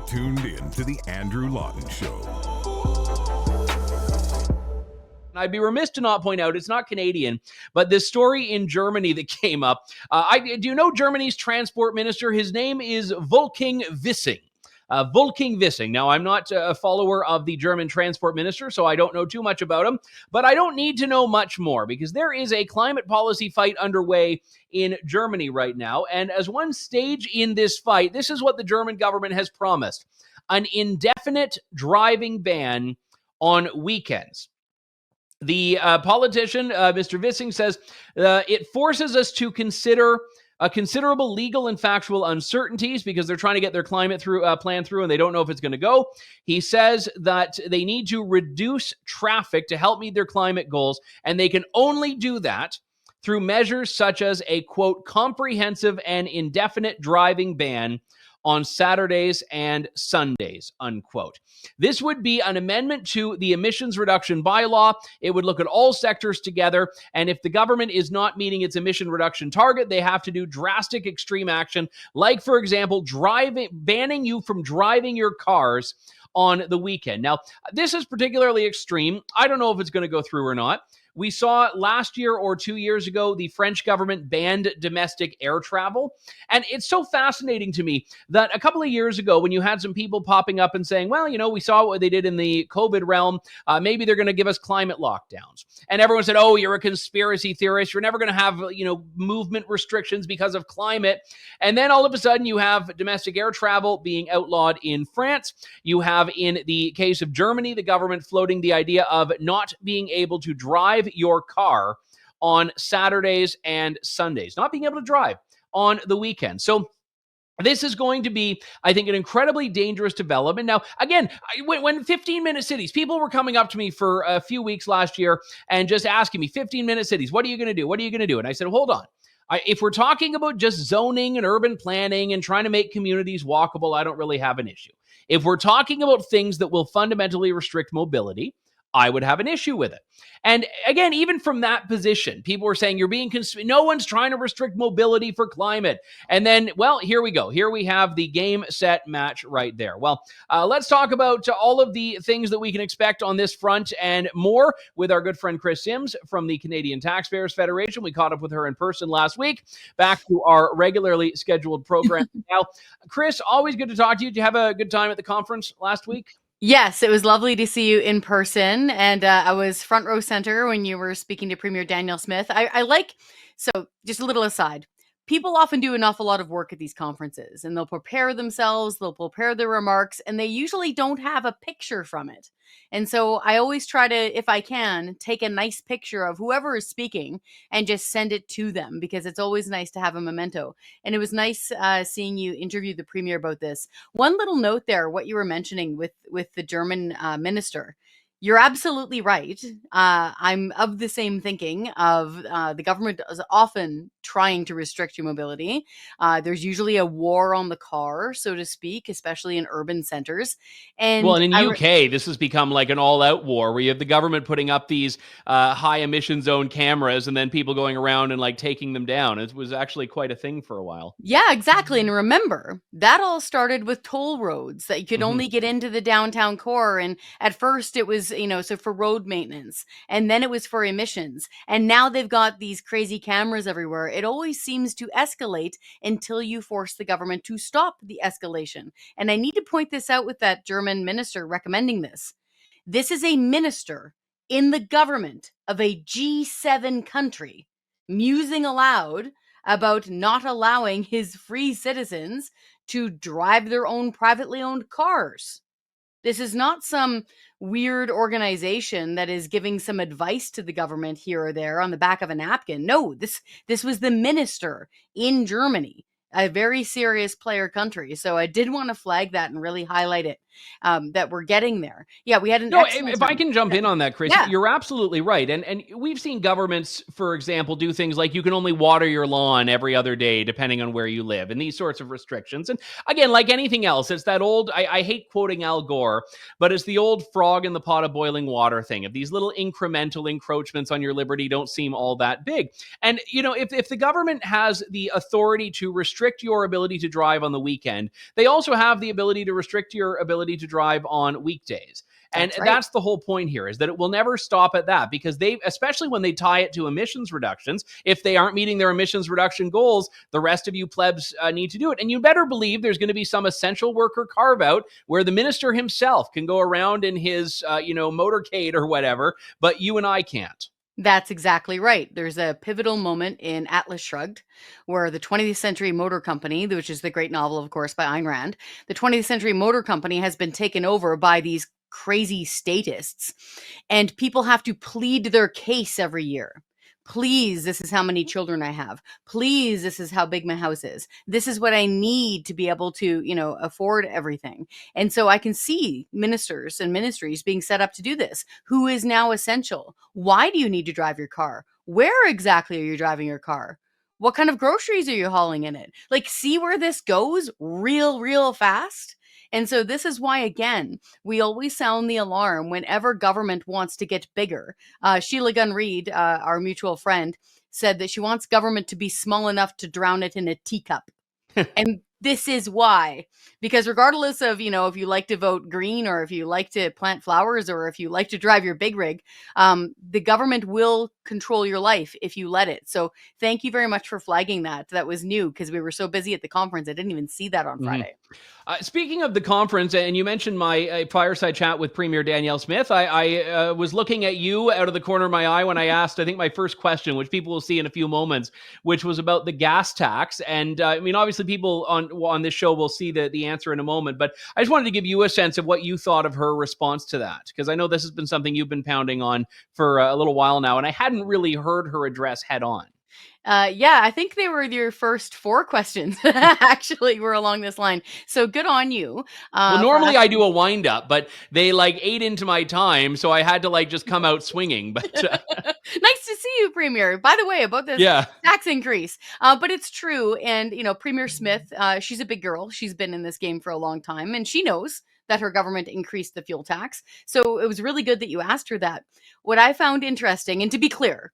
tuned in to the Andrew Lawton Show. I'd be remiss to not point out, it's not Canadian, but this story in Germany that came up. Do you know Germany's transport minister? His name is Wolfgang Wissing. Wolfgang Wissing. Now, I'm not a follower of the German transport minister, so I don't know too much about him, but I don't need to know much more because there is a climate policy fight underway in Germany right now. And as one stage in this fight, this is what the German government has promised: an indefinite driving ban on weekends. The politician, Mr. Wissing, says it forces us to consider considerable legal and factual uncertainties because they're trying to get their climate plan through and they don't know if it's going to go. He says that they need to reduce traffic to help meet their climate goals, and they can only do that through measures such as a, quote, comprehensive and indefinite driving ban on Saturdays and Sundays, unquote. This would be an amendment to the emissions reduction bylaw. It would look at all sectors together, and if the government is not meeting its emission reduction target, they have to do drastic extreme action, like, for example, banning you from driving your cars on the weekend. Now, this is particularly extreme. I don't know if it's going to go through or not. We saw last year or 2 years ago, the French government banned domestic air travel. And it's so fascinating to me that a couple of years ago, when you had some people popping up and saying, well, you know, we saw what they did in the COVID realm. Maybe they're going to give us climate lockdowns. And everyone said, oh, you're a conspiracy theorist. You're never going to have, movement restrictions because of climate. And then all of a sudden you have domestic air travel being outlawed in France. You have, in the case of Germany, the government floating the idea of not being able to drive your car on Saturdays and Sundays, not being able to drive on the weekend. So this is going to be, I think, an incredibly dangerous development. Now, again, when 15-minute cities, people were coming up to me for a few weeks last year and just asking me, 15-minute cities, what are you going to do? What are you going to do? And I said, hold on. If we're talking about just zoning and urban planning and trying to make communities walkable, I don't really have an issue. If we're talking about things that will fundamentally restrict mobility, I would have an issue with it. And again, even from that position, people were saying you're being no one's trying to restrict mobility for climate. And then, well, here we go. Here we have the game, set, match right there. Well, let's talk about all of the things that we can expect on this front and more with our good friend Kris Sims from the Canadian Taxpayers Federation. We caught up with her in person last week. Back to our regularly scheduled program now. Kris, always good to talk to you. Did you have a good time at the conference last week? Yes, it was lovely to see you in person, and I was front row center when you were speaking to Premier Daniel Smith. So just a little aside, people often do an awful lot of work at these conferences, and they'll prepare themselves, they'll prepare their remarks, and they usually don't have a picture from it. And so I always try to, if I can, take a nice picture of whoever is speaking and just send it to them, because it's always nice to have a memento. And it was nice seeing you interview the Premier about this. One little note there, what you were mentioning with the German minister. You're absolutely right. I'm of the same thinking of the government is often trying to restrict your mobility. There's usually a war on the car, so to speak, especially in urban centers. And well, and in UK, this has become like an all-out war where you have the government putting up these high emission zone cameras and then people going around and like taking them down. It was actually quite a thing for a while. Yeah, exactly. And remember, that all started with toll roads that you could only get into the downtown core. And at first it was, so for road maintenance, and then it was for emissions. And now they've got these crazy cameras everywhere. It always seems to escalate until you force the government to stop the escalation. And I need to point this out with that German minister recommending this. This is a minister in the government of a G7 country musing aloud about not allowing his free citizens to drive their own privately owned cars. This is not some weird organization that is giving some advice to the government here or there on the back of a napkin. No, this was the minister in Germany, a very serious player country. So I did want to flag that and really highlight it, that we're getting there. Yeah, we had an if I can jump in on that, Kris, you're absolutely right. And we've seen governments, for example, do things like you can only water your lawn every other day, depending on where you live, and these sorts of restrictions. And again, like anything else, it's that old, I hate quoting Al Gore, but it's the old frog in the pot of boiling water thing. If these little incremental encroachments on your liberty don't seem all that big. And, if the government has the authority to restrict restrict your ability to drive on the weekend, they also have the ability to restrict your ability to drive on weekdays. And That's right. that's the whole point here, is that it will never stop at that, because they, especially when they tie it to emissions reductions, if they aren't meeting their emissions reduction goals, the rest of you plebs need to do it. And you better believe there's going to be some essential worker carve out where the minister himself can go around in his, motorcade or whatever, but you and I can't. That's exactly right. There's a pivotal moment in Atlas Shrugged where the 20th Century Motor Company, which is the great novel, of course, by Ayn Rand, the 20th Century Motor Company has been taken over by these crazy statists, and people have to plead their case every year. Please, this is how many children I have. Please, this is how big my house is. This is what I need to be able to, afford everything. And so I can see ministers and ministries being set up to do this. Who is now essential? Why do you need to drive your car? Where exactly are you driving your car? What kind of groceries are you hauling in it? Like, see where this goes real fast? And so this is why, again, we always sound the alarm whenever government wants to get bigger. Sheila Gunn Reid, our mutual friend, said that she wants government to be small enough to drown it in a teacup. And this is why, because regardless of, if you like to vote green, or if you like to plant flowers, or if you like to drive your big rig, the government will control your life if you let it. So thank you very much for flagging that. That was new because we were so busy at the conference. I didn't even see that on Friday. Speaking of the conference, and you mentioned my fireside chat with Premier Danielle Smith, I was looking at you out of the corner of my eye when I asked, I think, my first question, which people will see in a few moments, which was about the gas tax. And obviously people on this show will see the answer in a moment, but I just wanted to give you a sense of what you thought of her response to that, because I know this has been something you've been pounding on for a little while now, and I hadn't really heard her address head on. Yeah, I think they were your first 4 questions actually were along this line. So good on you. Well, normally I do a wind up, but they ate into my time, so I had to just come out swinging. But nice to see you, Premier. By the way, about this tax increase, but it's true. And Premier Smith, she's a big girl. She's been in this game for a long time, and she knows that her government increased the fuel tax. So it was really good that you asked her that. What I found interesting, and to be clear,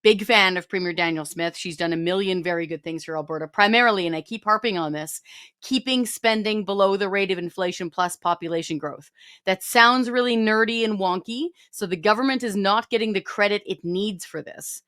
big fan of Premier Danielle Smith. She's done a million very good things for Alberta, primarily, and I keep harping on this, keeping spending below the rate of inflation plus population growth. That sounds really nerdy and wonky, so the government is not getting the credit it needs for this.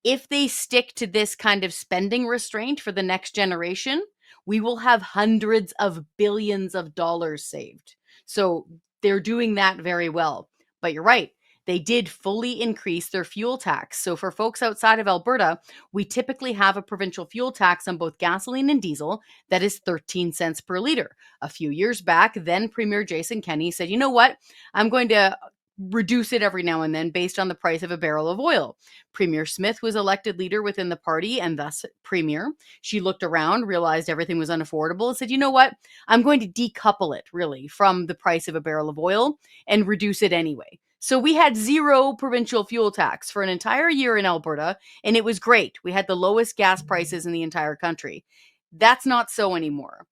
If they stick to this kind of spending restraint for the next generation, we will have hundreds of billions of dollars saved. So they're doing that very well. But you're right. They did fully increase their fuel tax. So for folks outside of Alberta, we typically have a provincial fuel tax on both gasoline and diesel that is 13 cents per liter. A few years back, then Premier Jason Kenney said, you know what? I'm going to reduce it every now and then based on the price of a barrel of oil. Premier Smith was elected leader within the party and thus premier. She looked around, realized everything was unaffordable, and said, you know what? I'm going to decouple it really from the price of a barrel of oil and reduce it anyway. So we had 0 provincial fuel tax for an entire year in Alberta, and it was great. We had the lowest gas prices in the entire country. That's not so anymore.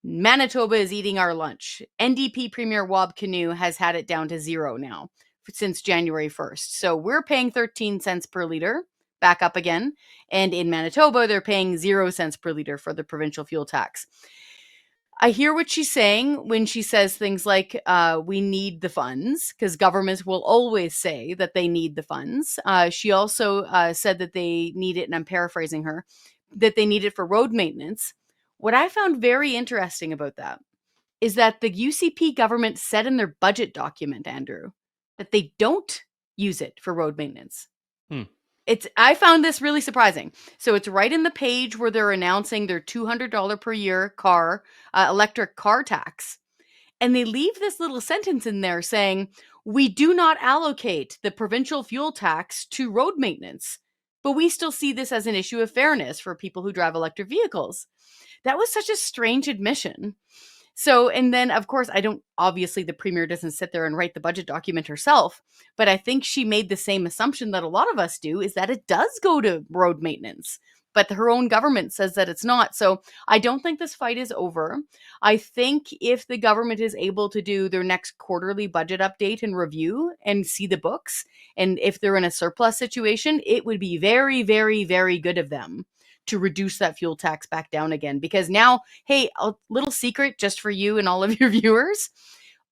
Manitoba is eating our lunch. NDP Premier Wab Kinew has had it down to 0 now since January 1st. So we're paying 13 cents per liter, back up again. And in Manitoba, they're paying 0 cents per liter for the provincial fuel tax. I hear what she's saying when she says things like, we need the funds, because governments will always say that they need the funds. She also said that they need it, and I'm paraphrasing her, that they need it for road maintenance. What I found very interesting about that is that the UCP government said in their budget document, Andrew, that they don't use it for road maintenance. I found this really surprising. So it's right in the page where they're announcing their $200 per year electric car tax. And they leave this little sentence in there saying, we do not allocate the provincial fuel tax to road maintenance, but we still see this as an issue of fairness for people who drive electric vehicles. That was such a strange admission. So, and then of course, obviously the premier doesn't sit there and write the budget document herself, but I think she made the same assumption that a lot of us do, is that it does go to road maintenance, but her own government says that it's not. So I don't think this fight is over. I think if the government is able to do their next quarterly budget update and review and see the books, and if they're in a surplus situation, it would be very, very, very good of them to reduce that fuel tax back down again. Because now, hey, a little secret just for you and all of your viewers,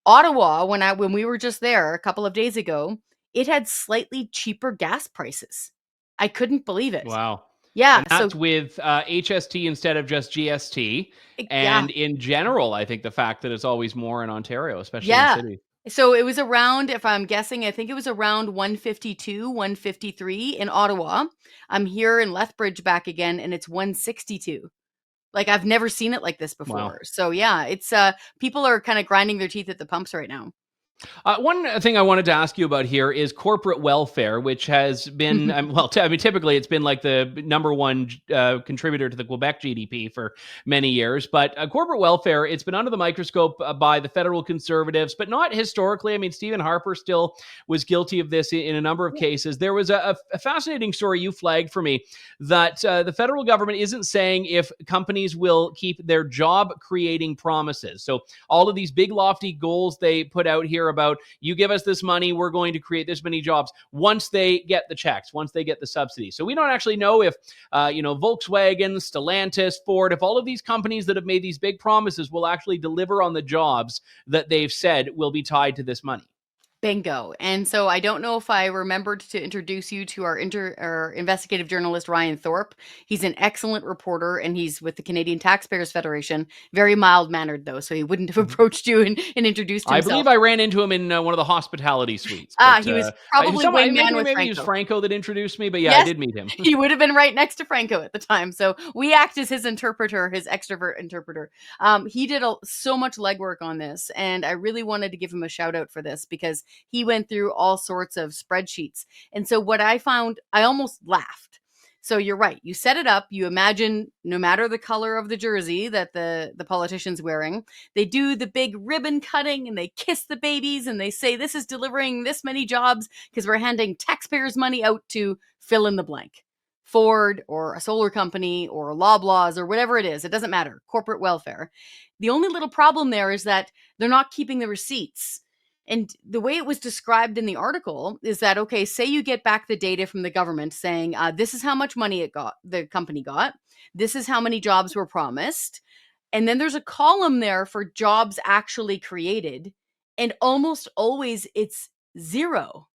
Ottawa, when we were just there a couple of days ago, it had slightly cheaper gas prices. I couldn't believe it. Wow. Yeah. And that's with HST instead of just GST. Yeah. And in general, I think the fact that it's always more in Ontario, especially in Yeah. cities. So it was around, if I'm guessing, I think it was around 152, 153 in Ottawa. I'm here in Lethbridge back again, and it's 162. Like, I've never seen it like this before. Wow. So yeah, it's people are kind of grinding their teeth at the pumps right now. One thing I wanted to ask you about here is corporate welfare, which has been, typically it's been like the number one contributor to the Quebec GDP for many years. But corporate welfare, it's been under the microscope by the federal Conservatives, but not historically. I mean, Stephen Harper still was guilty of this in a number of cases. There was a fascinating story you flagged for me that the federal government isn't saying if companies will keep their job creating promises. So all of these big lofty goals they put out here about, you give us this money, we're going to create this many jobs, once they get the checks, once they get the subsidies. So we don't actually know if, Volkswagen, Stellantis, Ford, if all of these companies that have made these big promises will actually deliver on the jobs that they've said will be tied to this money. Bingo. And so I don't know if I remembered to introduce you to our investigative journalist, Ryan Thorpe. He's an excellent reporter, and he's with the Canadian Taxpayers Federation. Very mild-mannered, though, so he wouldn't have approached you and introduced himself. I believe I ran into him in one of the hospitality suites. He was probably wingman with Franco. Maybe it was Franco that introduced me, but yeah, yes, I did meet him. He would have been right next to Franco at the time. So we act as his interpreter, his extrovert interpreter. He did so much legwork on this, and I really wanted to give him a shout-out for this because he went through all sorts of spreadsheets. And so what I found, I almost laughed. So you're right. You set it up. You imagine no matter the color of the jersey that the politician's wearing, they do the big ribbon cutting and they kiss the babies and they say, this is delivering this many jobs because we're handing taxpayers' money out to fill in the blank. Ford or a solar company or Loblaws or whatever it is. It doesn't matter. Corporate welfare. The only little problem there is that they're not keeping the receipts. And the way it was described in the article is that, okay, say you get back the data from the government saying, this is how much money the company got. This is how many jobs were promised. And then there's a column there for jobs actually created. And almost always it's zero.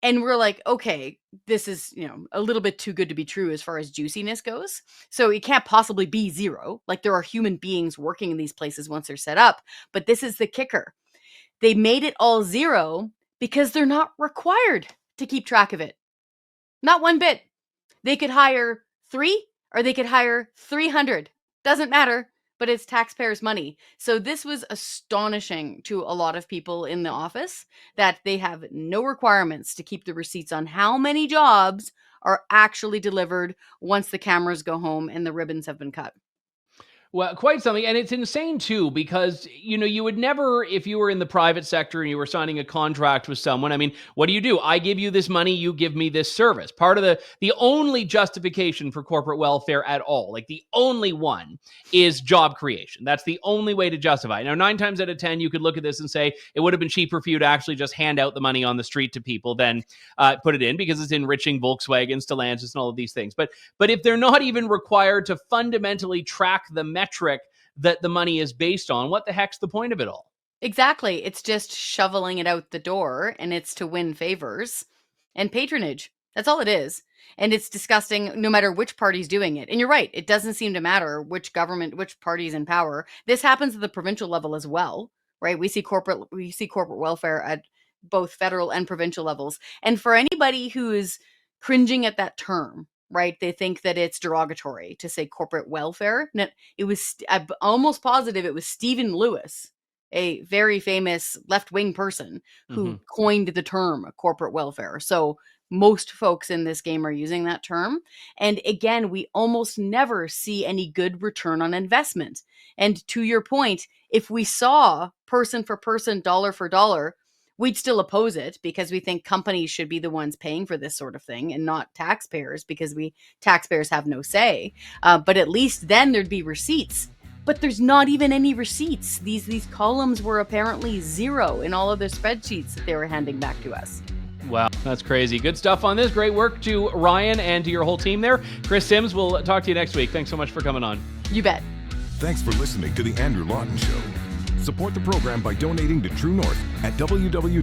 And we're like, okay, this is, a little bit too good to be true as far as juiciness goes. So it can't possibly be zero. Like, there are human beings working in these places once they're set up. But this is the kicker. They made it all zero because they're not required to keep track of it. Not one bit. They could hire 3 or they could hire 300. Doesn't matter, but it's taxpayers' money. So this was astonishing to a lot of people in the office that they have no requirements to keep the receipts on how many jobs are actually delivered once the cameras go home and the ribbons have been cut. Well, quite something. And it's insane, too, because, you would never, if you were in the private sector and you were signing a contract with someone, I mean, what do? I give you this money, you give me this service. Part of the only justification for corporate welfare at all, like the only one, is job creation. That's the only way to justify it. Now, 9 times out of 10, you could look at this and say it would have been cheaper for you to actually just hand out the money on the street to people than put it in, because it's enriching Volkswagen, Stellantis, and all of these things. But if they're not even required to fundamentally track the metric that the money is based on, what the heck's the point of it all? Exactly. It's just shoveling it out the door, and it's to win favors and patronage. That's all it is. And it's disgusting no matter which party's doing it. And you're right. It doesn't seem to matter which government, which party's in power. This happens at the provincial level as well, right? We see corporate welfare at both federal and provincial levels. And for anybody who is cringing at that term, right? They think that it's derogatory to say corporate welfare. No, I'm almost positive it was Stephen Lewis, a very famous left-wing person who coined the term corporate welfare. So most folks in this game are using that term. And again, we almost never see any good return on investment. And to your point, if we saw person for person, dollar for dollar, we'd still oppose it because we think companies should be the ones paying for this sort of thing and not taxpayers, because taxpayers have no say. But at least then there'd be receipts. But there's not even any receipts. These columns were apparently zero in all of the spreadsheets that they were handing back to us. Wow, that's crazy. Good stuff on this. Great work to Ryan and to your whole team there. Kris Sims, we'll talk to you next week. Thanks so much for coming on. You bet. Thanks for listening to The Andrew Lawton Show. Support the program by donating to True North at www.tnc.news.